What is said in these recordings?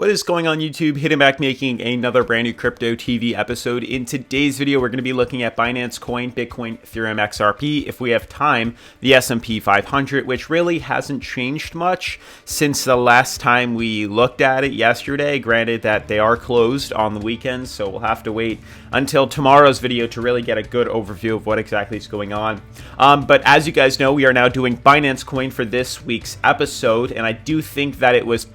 What is going on YouTube? Hidden back making another brand new crypto TV episode. In today's video, we're going to be looking at Binance Coin, Bitcoin, Ethereum, XRP. If we have time, the S&P 500, which really hasn't changed much since the last time we looked at it yesterday. Granted that they are closed on the weekends, so we'll have to wait until tomorrow's video to really get a good overview of what exactly is going on. But as you guys know, we are now doing Binance Coin for this week's episode, and I do think that it was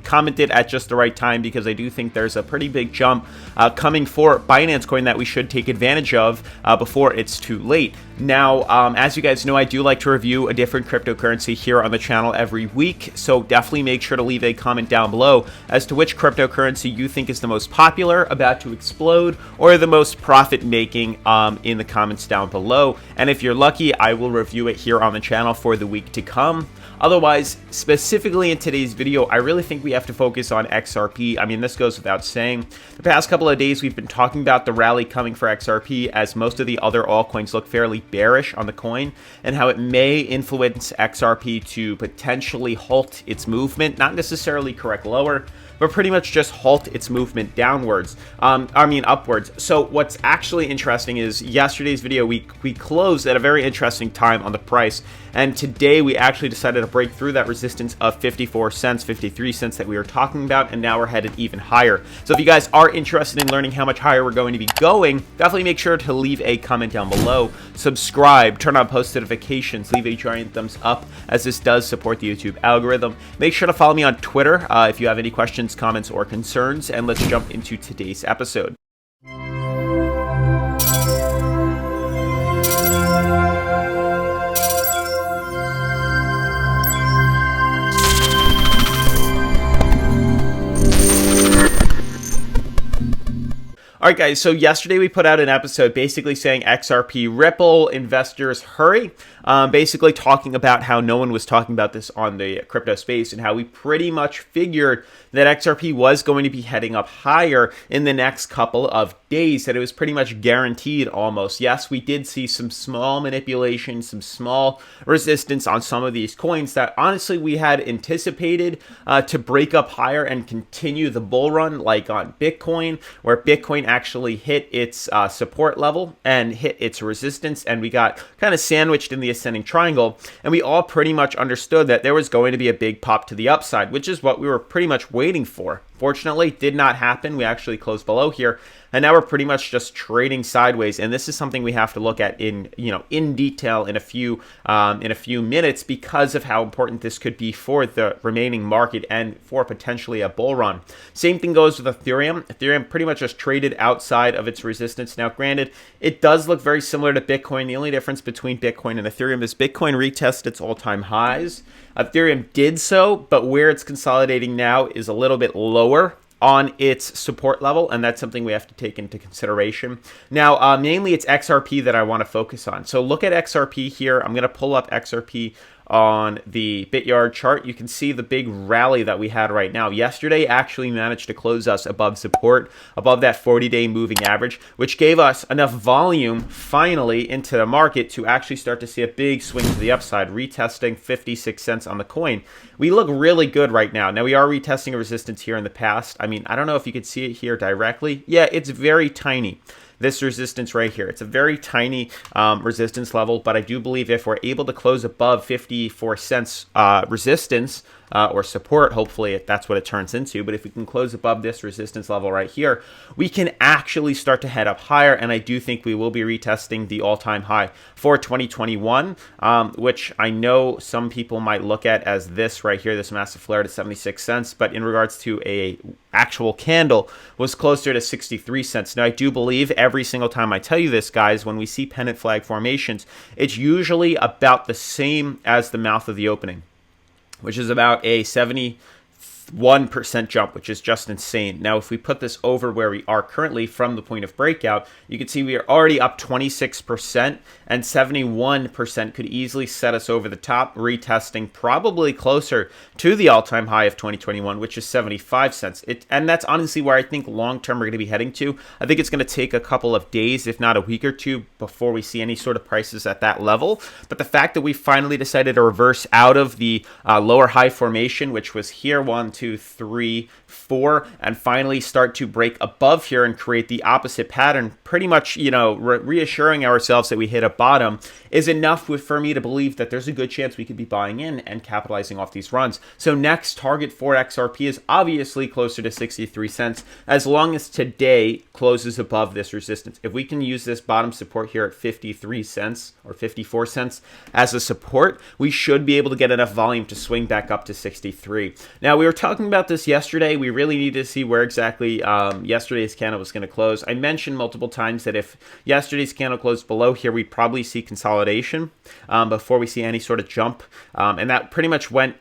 commented at just the right time because I do think there's a pretty big jump coming for Binance Coin that we should take advantage of before it's too late. Now, as you guys know, I do like to review a different cryptocurrency here on the channel every week, so definitely make sure to leave a comment down below as to which cryptocurrency you think is the most popular, about to explode, or the most profit-making in the comments down below. And if you're lucky, I will review it here on the channel for the week to come. Otherwise, specifically in today's video, I really think we have to focus on XRP. I mean, this goes without saying. The past couple of days, we've been talking about the rally coming for XRP as most of the other altcoins look fairly bearish on the coin and how it may influence XRP to potentially halt its movement, not necessarily correct lower, but pretty much just halt its movement downwards. Upwards. So what's actually interesting is yesterday's video, we closed at a very interesting time on the price. And today we actually decided to break through that resistance of 54 cents, 53 cents that we were talking about. And now we're headed even higher. So if you guys are interested in learning how much higher we're going to be going, definitely make sure to leave a comment down below, subscribe, turn on post notifications, leave a giant thumbs up as this does support the YouTube algorithm. Make sure to follow me on Twitter if you have any questions, comments, or concerns, and let's jump into today's episode. Alright guys, so yesterday we put out an episode basically saying XRP Ripple, investors hurry, basically talking about how no one was talking about this on the crypto space and how we pretty much figured that XRP was going to be heading up higher in the next couple of days, that it was pretty much guaranteed almost. Yes, we did see some small manipulation, some small resistance on some of these coins that honestly we had anticipated to break up higher and continue the bull run, like on Bitcoin, where Bitcoin actually hit its support level and hit its resistance, and we got kind of sandwiched in the ascending triangle, and we all pretty much understood that there was going to be a big pop to the upside, which is what we were pretty much waiting for. Fortunately, it did not happen. We actually closed below here, and now we're pretty much just trading sideways. And this is something we have to look at in detail in a few minutes because of how important this could be for the remaining market and for potentially a bull run. Same thing goes with Ethereum. Ethereum pretty much just traded outside of its resistance. Now, granted, it does look very similar to Bitcoin. The only difference between Bitcoin and Ethereum is Bitcoin retested its all-time highs. Ethereum did so, but where it's consolidating now is a little bit lower on its support level, and that's something we have to take into consideration. Now, mainly it's XRP that I want to focus on. So look at XRP here. I'm going to pull up XRP on the BitYard chart. You can see the big rally that we had right now. Yesterday actually managed to close us above support, above that 40-day moving average, which gave us enough volume finally into the market to actually start to see a big swing to the upside, retesting 56 cents on the coin. We look really good right now. Now, we are retesting a resistance here in the past. I mean, I don't know if you could see it here directly. Yeah, it's very tiny. This resistance right here. It's a very tiny resistance level, but I do believe if we're able to close above 54 cents resistance or support, hopefully that's what it turns into, but if we can close above this resistance level right here, we can actually start to head up higher, and I do think we will be retesting the all-time high for 2021, which I know some people might look at as this right here, this massive flare to 76 cents, but in regards to a actual candle was closer to 63 cents. Now, I do believe every single time I tell you this, guys, when we see pennant flag formations, it's usually about the same as the mouth of the opening, which is about a 71% jump, which is just insane. Now, if we put this over where we are currently from the point of breakout, you can see we are already up 26%, and 71% could easily set us over the top, retesting probably closer to the all-time high of 2021, which is 75 cents. And that's honestly where I think long-term we're going to be heading to. I think it's going to take a couple of days, if not a week or two, before we see any sort of prices at that level. But the fact that we finally decided to reverse out of the lower high formation, which was here, 1, 2, 3, 4, and finally start to break above here and create the opposite pattern, pretty much, reassuring ourselves that we hit a bottom, is enough for me to believe that there's a good chance we could be buying in and capitalizing off these runs. So next target for XRP is obviously closer to 63 cents, as long as today closes above this resistance. If we can use this bottom support here at 53 cents or 54 cents as a support, we should be able to get enough volume to swing back up to 63. Now, we were talking about this yesterday. We really need to see where exactly yesterday's candle was going to close. I mentioned multiple times that if yesterday's candle closed below here, we'd probably see consolidation before we see any sort of jump. And that pretty much went,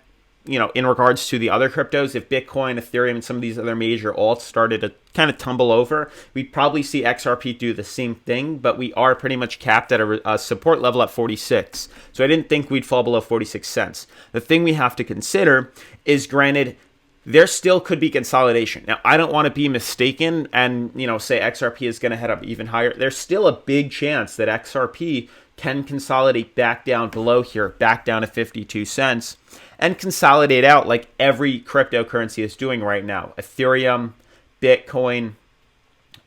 in regards to the other cryptos. If Bitcoin, Ethereum, and some of these other major alts started to kind of tumble over, we'd probably see XRP do the same thing, but we are pretty much capped at a support level at 46. So I didn't think we'd fall below 46 cents. The thing we have to consider is, granted, there still could be consolidation. Now, I don't want to be mistaken and, say XRP is going to head up even higher. There's still a big chance that XRP can consolidate back down below here, back down to 52 cents, and consolidate out like every cryptocurrency is doing right now. Ethereum, Bitcoin,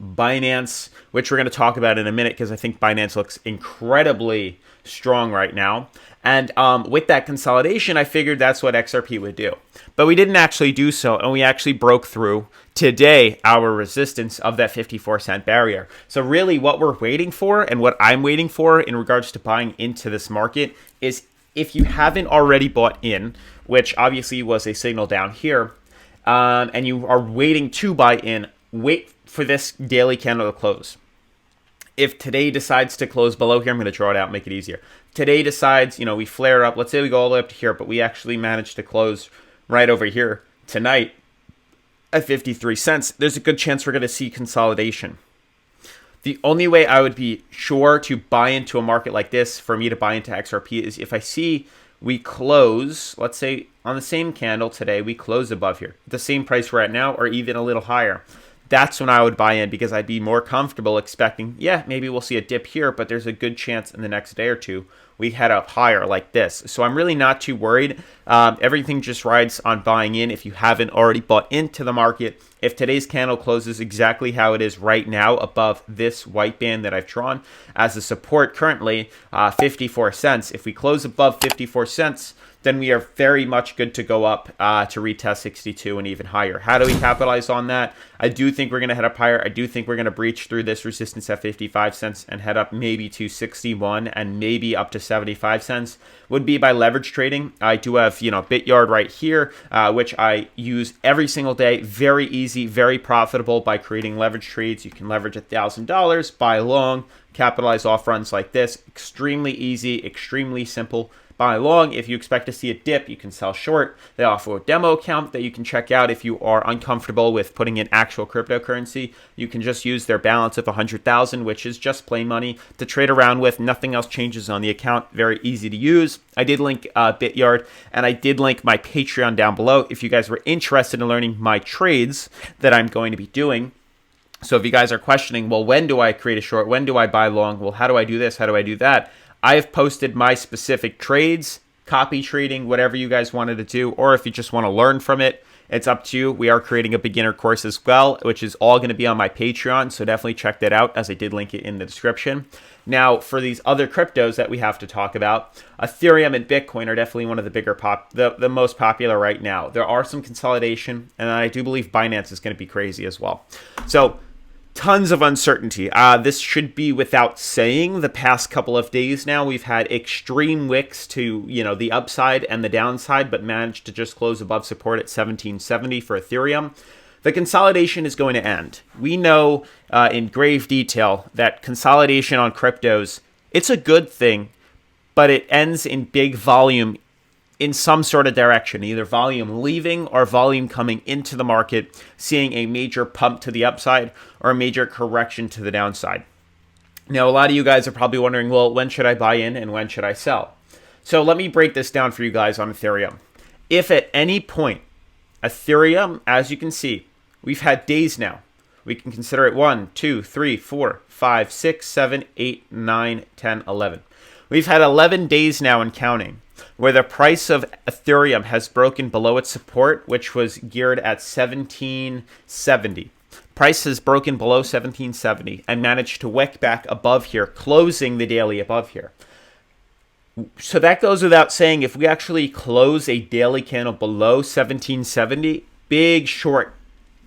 Binance, which we're going to talk about in a minute because I think Binance looks incredibly strong right now. And with that consolidation, I figured that's what XRP would do. But we didn't actually do so, and we actually broke through today our resistance of that 54-cent barrier. So really what we're waiting for, and what I'm waiting for in regards to buying into this market, is if you haven't already bought in, which obviously was a signal down here, and you are waiting to buy in, wait for this daily candle to close. If today decides to close below here, I'm going to draw it out, make it easier. Today decides, we flare up. Let's say we go all the way up to here, but we actually managed to close right over here tonight at 53 cents. There's a good chance we're going to see consolidation. The only way I would be sure to buy into a market like this, for me to buy into XRP, is if I see we close, let's say on the same candle today, we close above here, the same price we're at now, or even a little higher. That's when I would buy in, because I'd be more comfortable expecting, maybe we'll see a dip here, but there's a good chance in the next day or two we head up higher like this. So I'm really not too worried. Everything just rides on buying in if you haven't already bought into the market. If today's candle closes exactly how it is right now, above this white band that I've drawn as a support currently, 54 cents. If we close above 54 cents, then we are very much good to go up to retest 62 and even higher. How do we capitalize on that? I do think we're going to head up higher. I do think we're going to breach through this resistance at 55 cents and head up maybe to 61 and maybe up to 75 cents. Would be by leverage trading. I do have, BitYard right here, which I use every single day. Very easy, very profitable by creating leverage trades. You can leverage $1,000, buy long, capitalize off runs like this. Extremely easy, extremely simple. Buy long. If you expect to see a dip, you can sell short. They offer a demo account that you can check out if you are uncomfortable with putting in actual cryptocurrency. You can just use their balance of 100,000, which is just plain money to trade around with. Nothing else changes on the account. Very easy to use. I did link BitYard, and I did link my Patreon down below if you guys were interested in learning my trades that I'm going to be doing. So if you guys are questioning, well, when do I create a short? When do I buy long? Well, how do I do this? How do I do that? I have posted my specific trades, copy trading, whatever you guys wanted to do, or if you just want to learn from it, it's up to you. We are creating a beginner course as well, which is all going to be on my Patreon, so definitely check that out, as I did link it in the description. Now, for these other cryptos that we have to talk about, Ethereum and Bitcoin are definitely one of the bigger the most popular right now. There are some consolidation, and I do believe Binance is going to be crazy as well. So, tons of uncertainty. This should be without saying. The past couple of days now, we've had extreme wicks to, the upside and the downside, but managed to just close above support at 1770 for Ethereum. The consolidation is going to end. We know in grave detail that consolidation on cryptos, it's a good thing, but it ends in big volume in some sort of direction, either volume leaving or volume coming into the market, seeing a major pump to the upside or a major correction to the downside. Now, a lot of you guys are probably wondering, well, when should I buy in and when should I sell? So let me break this down for you guys on Ethereum. If at any point, Ethereum, as you can see, we've had days now. We can consider it 1, 2, 3, 4, 5, 6, 7, 8, 9, 10, 11. We've had 11 days now and counting where the price of Ethereum has broken below its support, which was geared at 1770. Price has broken below 1770 and managed to wick back above here, closing the daily above here. So that goes without saying, if we actually close a daily candle below 1770, big short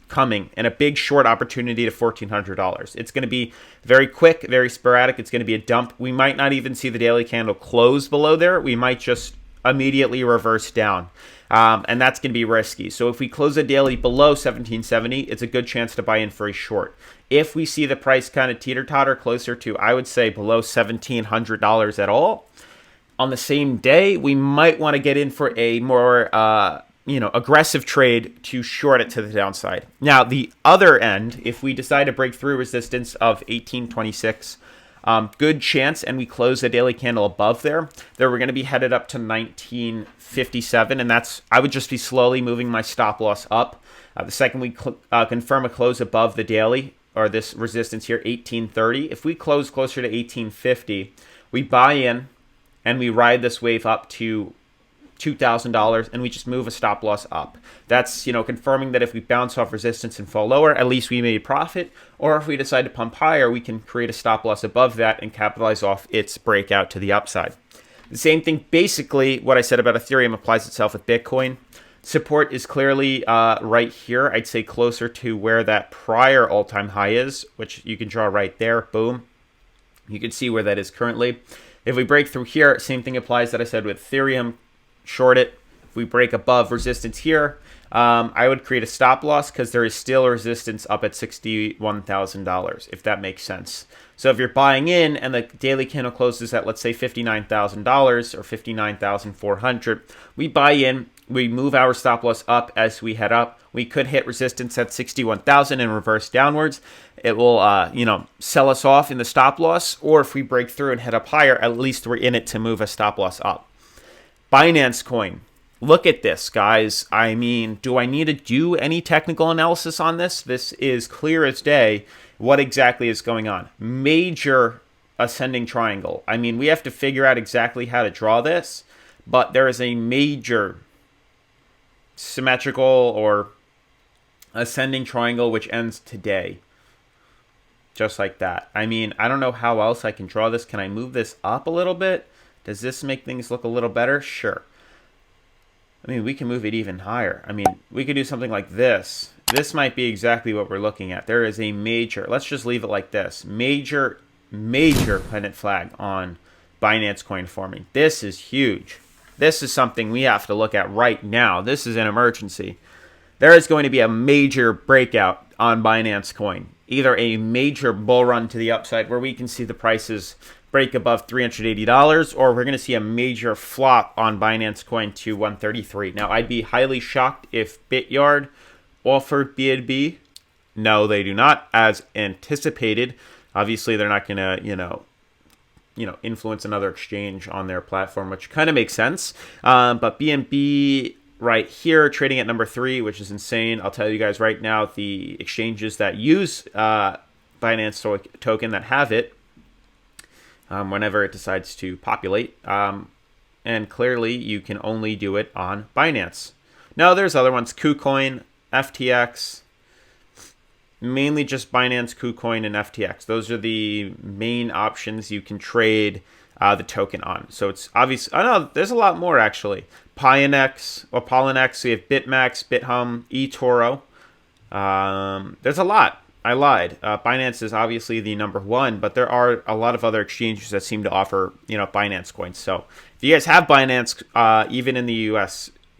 coming and a big short opportunity to $1,400. It's going to be very quick, very sporadic. It's going to be a dump. We might not even see the daily candle close below there. We might just immediately reverse down. And that's going to be risky. So if we close a daily below 1770, it's a good chance to buy in for a short. If we see the price kind of teeter-totter closer to, I would say, below $1,700 at all, on the same day, we might want to get in for a more aggressive trade to short it to the downside. Now, the other end, if we decide to break through resistance of 1826, good chance, and we close the daily candle above there, we're going to be headed up to 1957, and that's, I would just be slowly moving my stop loss up. The second we confirm a close above the daily, or this resistance here, 1830, if we close closer to 1850, we buy in, and we ride this wave up to $2,000, and we just move a stop loss up. That's, confirming that if we bounce off resistance and fall lower, at least we made profit. Or if we decide to pump higher, we can create a stop loss above that and capitalize off its breakout to the upside. The same thing, basically, what I said about Ethereum applies itself with Bitcoin. Support is clearly right here. I'd say closer to where that prior all-time high is, which you can draw right there. Boom. You can see where that is currently. If we break through here, same thing applies that I said with Ethereum. Short it. If we break above resistance here, I would create a stop loss because there is still a resistance up at $61,000, if that makes sense. So if you're buying in and the daily candle closes at, let's say, $59,000 or $59,400, we buy in, we move our stop loss up as we head up. We could hit resistance at 61,000 and reverse downwards. It will, sell us off in the stop loss, or if we break through and head up higher, at least we're in it to move a stop loss up. Binance coin. Look at this, guys. I mean, do I need to do any technical analysis on this? This is clear as day what exactly is going on. Major ascending triangle. I mean, we have to figure out exactly how to draw this, but there is a major symmetrical or ascending triangle which ends today. Just like that. I mean, I don't know how else I can draw this. Can I move this up a little bit? Does this make things look a little better? Sure. I mean, we can move it even higher. I mean, we could do something like this. This might be exactly what we're looking at. There is a major, let's just leave it like this, major pennant flag on Binance coin forming. This is huge. This is something we have to look at right now. This is an emergency. There is going to be a major breakout on Binance coin. Either a major bull run to the upside where we can see the prices break above $380, or we're going to see a major flop on Binance coin to 133. Now, I'd be highly shocked if Bityard offered BNB. No, they do not, as anticipated. Obviously, they're not going to, influence another exchange on their platform, which kind of makes sense. But BNB right here, trading at number 3, which is insane. I'll tell you guys right now, the exchanges that use Binance token that have it, whenever it decides to populate. And clearly, you can only do it on Binance. Now, there's other ones, KuCoin, FTX, mainly just Binance, KuCoin, and FTX. Those are the main options you can trade the token on. So it's obvious. Oh, no, there's a lot more, actually. Pionex, or Polynex, we have BitMax, BitHum, eToro. There's a lot. I lied. Binance is obviously the number 1, but there are a lot of other exchanges that seem to offer, Binance coins. So if you guys have Binance, even in the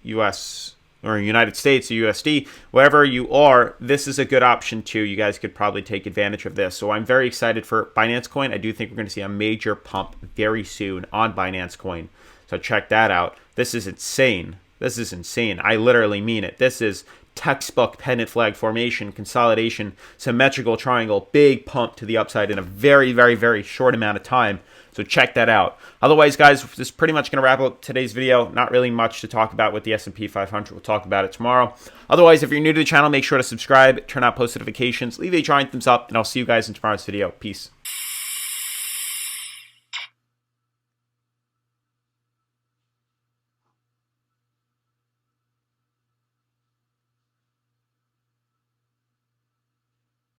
US or United States or USD, wherever you are, this is a good option too. You guys could probably take advantage of this. So I'm very excited for Binance coin. I do think we're going to see a major pump very soon on Binance coin. So check that out. This is insane. This is insane. I literally mean it. This is textbook pennant flag formation, consolidation, symmetrical triangle, big pump to the upside in a very, very, very short amount of time. So check that out. Otherwise, guys, this is pretty much going to wrap up today's video. Not really much to talk about with the S&P 500. We'll talk about it tomorrow. Otherwise, if you're new to the channel, make sure to subscribe, turn on post notifications, leave a giant thumbs up, and I'll see you guys in tomorrow's video. Peace.